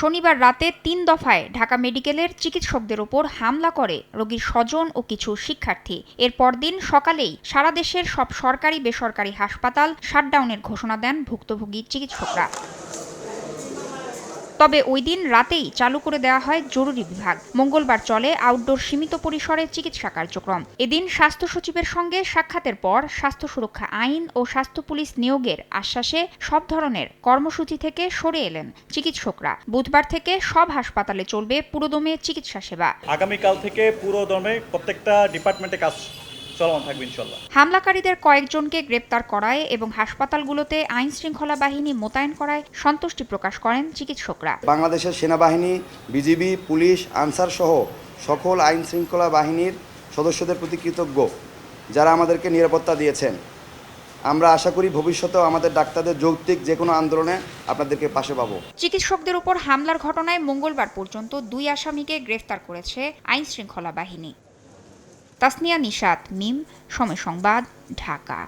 শনিবার রাতে ৩ দফায় ঢাকা মেডিকেলের চিকিৎসকদের ওপর হামলা করে রোগীর স্বজন ও কিছু শিক্ষার্থী। এর পরদিন সকালেই সারা দেশের সব সরকারি বেসরকারি হাসপাতাল শাটডাউনের ঘোষণা দেন ভুক্তভোগী চিকিৎসকরা। তবে ওই দিন রাতেই চালু করে দেওয়া হয় জরুরি বিভাগ। মঙ্গলবার চলে আউটডোর সীমিত পরিসরে চিকিৎসা কার্যক্রম। এদিন স্বাস্থ্য সচিবের সঙ্গে সাক্ষাতের পর স্বাস্থ্য সুরক্ষা আইন ও স্বাস্থ্য পুলিশ নিয়োগের আশ্বাসে সব ধরনের কর্মসূচি থেকে সরে এলেন চিকিৎসকরা। বুধবার থেকে সব হাসপাতালে চলবে পুরোদমে চিকিৎসা সেবা। আগামীকাল থেকে পুরোদমে প্রত্যেকটা ডিপার্টমেন্টে কাজ চলমান থাকবে ইনশাআল্লাহ। হামলাকারীদের কয়েকজনকে গ্রেপ্তার করায় এবং হাসপাতালগুলোতে আইন শৃঙ্খলা বাহিনী মোতায়েন করায় সন্তুষ্টি প্রকাশ করেন চিকিৎসকরা। বাংলাদেশের সেনাবাহিনী, বিজিবি, পুলিশ, আনসার সহ সকল আইন শৃঙ্খলা বাহিনীর সদস্যদের প্রতি কৃতজ্ঞ, যারা আমাদেরকে নিরাপত্তা দিয়েছেন। আমরা আশা করি ভবিষ্যতেও আমাদের ডাক্তারদের যৌক্তিক যে কোনো আন্দোলনে আপনাদেরকে পাশে পাবো। চিকিৎসকদের উপর হামলার ঘটনায় মঙ্গলবার পর্যন্ত 2 আসামিকে গ্রেফতার করেছে আইন শৃঙ্খলা বাহিনী। তাসনিয়া নিশাত, মিম, সময় সংবাদ, ঢাকা।